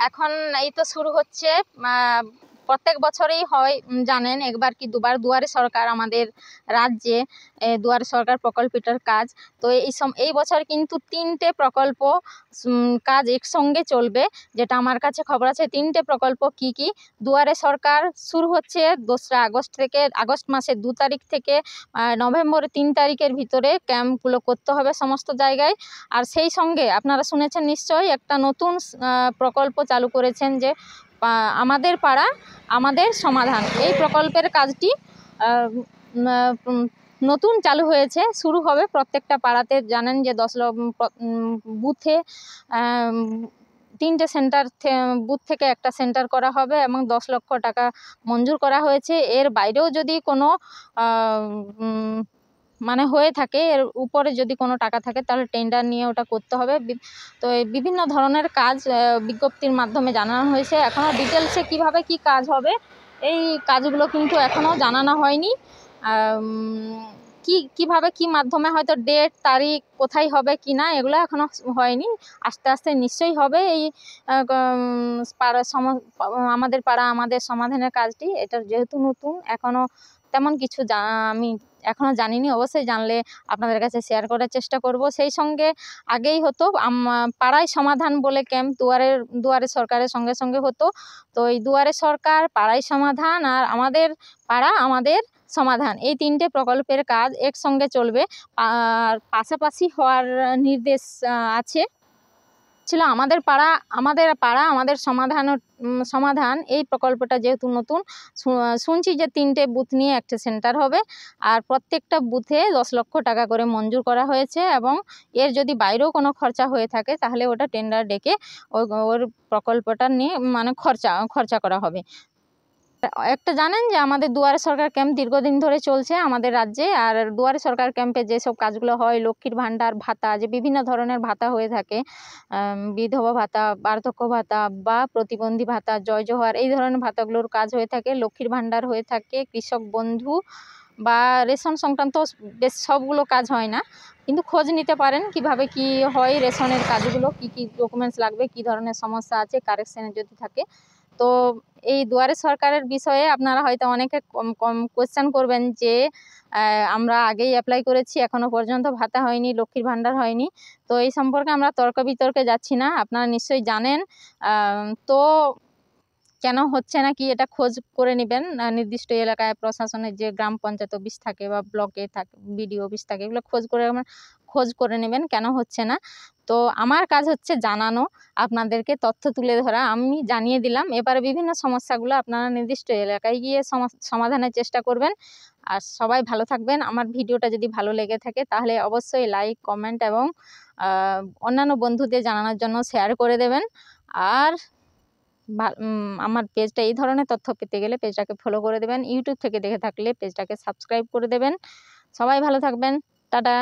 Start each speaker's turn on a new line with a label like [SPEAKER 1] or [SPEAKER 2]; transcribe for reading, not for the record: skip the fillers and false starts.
[SPEAKER 1] এখন এই তো শুরু হচ্ছে। প্রত্যেক বছরেই হয়, জানেন, একবার কি দুবার দুয়ারে সরকার আমাদের রাজ্যে, দুয়ারে সরকার প্রকল্পটার কাজ। তো এই বছর কিন্তু 3টে প্রকল্প কাজ একসঙ্গে চলবে, যেটা আমার কাছে খবর আছে। 3টে প্রকল্প কি কি? দুয়ারে সরকার শুরু হচ্ছে 2রা আগস্ট থেকে, আগস্ট মাসের 2 তারিখ থেকে নভেম্বরের 3 তারিখের ভিতরে ক্যাম্পগুলো করতে হবে সমস্ত জায়গায়। আর সেই সঙ্গে আপনারা শুনেছেন নিশ্চয়ই একটা নতুন প্রকল্প চালু করেছেন, যে আমাদের পাড়া আমাদের সমাধান। এই প্রকল্পের কাজটি নতুন চালু হয়েছে, শুরু হবে প্রত্যেকটা পাড়াতে। জানেন যে 10 বুথে 3টে সেন্টার, বুথ থেকে একটা সেন্টার করা হবে এবং 10 লক্ষ টাকা মঞ্জুর করা হয়েছে। এর বাইরেও যদি কোনো মানে হয়ে থাকে, এর উপরে যদি কোনো টাকা থাকে, তাহলে টেন্ডার নিয়ে ওটা করতে হবে। তো এই বিভিন্ন ধরনের কাজ বিজ্ঞপ্তির মাধ্যমে জানানো হয়েছে। এখনও ডিটেলসে কিভাবে কি কাজ হবে এই কাজগুলো কিন্তু এখনও জানানো হয়নি। কিভাবে কি মাধ্যমে, হয়তো ডেট তারিখ কোথায় হবে কি না, এগুলো এখনও হয়নি। আস্তে আস্তে নিশ্চয়ই হবে। এই আমাদের পাড়া আমাদের সমাধানের কাজটি, এটা যেহেতু নতুন, এখনও তেমন কিছু আমি এখনও জানিনি। অবশ্যই জানলে আপনাদের কাছে শেয়ার করার চেষ্টা করব। সেই সঙ্গে আগেই হতো পাড়ায় সমাধান বলে ক্যাম্প, দুয়ারে সরকারের সঙ্গে সঙ্গে হতো। তো এই দুয়ারে সরকার, পাড়ায় সমাধান আর আমাদের পাড়া আমাদের সমাধান, এই 3টে প্রকল্পের কাজ একসঙ্গে চলবে। আর পাশাপাশি হওয়ার নির্দেশ আছে ছিল। আমাদের পাড়া আমাদের সমাধান এই প্রকল্পটা যেহেতু নতুন, শুনছি যে 3টে বুথ নিয়ে একটা সেন্টার হবে, আর প্রত্যেকটা বুথে 10 লক্ষ টাকা করে মঞ্জুর করা হয়েছে। এবং এর যদি বাইরেও কোনো খরচা হয়ে থাকে, তাহলে ওটা টেন্ডার ডেকে ওর প্রকল্পটা নিয়ে মানে খরচা করা হবে। একটা জানেন যে আমাদের দুয়ারে সরকার ক্যাম্প দীর্ঘদিন ধরে চলছে আমাদের রাজ্যে। আর দুয়ারে সরকার ক্যাম্পে যেসব কাজগুলো হয়, লক্ষ্মীর ভাণ্ডার ভাতা, যে বিভিন্ন ধরনের ভাতা হয়ে থাকে, বিধবা ভাতা, বার্ধক্য ভাতা বা প্রতিবন্ধী ভাতা, জয় জোহার, এই ধরনের ভাতাগুলোর কাজ হয়ে থাকে। লক্ষ্মীর ভাণ্ডার হয়ে থাকে, কৃষক বন্ধু বা রেশন সংক্রান্ত বেশ সবগুলো কাজ হয় না, কিন্তু খোঁজ নিতে পারেন কিভাবে কি হয় রেশনের কাজগুলো, কি কি ডকুমেন্টস লাগবে, কি ধরনের সমস্যা আছে, কারেকশানে যদি থাকে। তো এই দুয়ারে সরকারের বিষয়ে আপনারা হয়তো অনেকে কম কোয়েশ্চেন করবেন যে আমরা আগেই অ্যাপ্লাই করেছি, এখনও পর্যন্ত ভাতা হয়নি, লক্ষ্মীর ভাণ্ডার হয়নি। তো এই সম্পর্কে আমরা তর্ক বিতর্কে যাচ্ছি না, আপনারা নিশ্চয়ই জানেন। তো কেন হচ্ছে না কি, এটা খোঁজ করে নেবেন। নির্দিষ্ট এলাকায় প্রশাসনের যে গ্রাম পঞ্চায়েত অফিস থাকে বা ব্লকে থাকে, বিডিও অফিস থাকে, এগুলো খোঁজ করে নেবেন কেন হচ্ছে না। তো আমার কাজ হচ্ছে জানানো, আপনাদেরকে তথ্য তুলে ধরা। আমি জানিয়ে দিলাম, এবারে বিভিন্ন সমস্যাগুলো আপনারা নির্দিষ্ট এলাকায় গিয়ে সমাধানের চেষ্টা করবেন। আর সবাই ভালো থাকবেন। আমার ভিডিওটা যদি ভালো লেগে থাকে, তাহলে অবশ্যই লাইক, কমেন্ট এবং অন্যান্য বন্ধুদের জানানোর জন্য শেয়ার করে দেবেন। আর আমার পেজটা, এই ধরনের তথ্য পেতে গেলে পেজটাকে ফলো করে দেবেন। ইউটিউব থেকে দেখে থাকলে পেজটাকে সাবস্ক্রাইব করে দেবেন। সবাই ভালো থাকবেন। টাটা।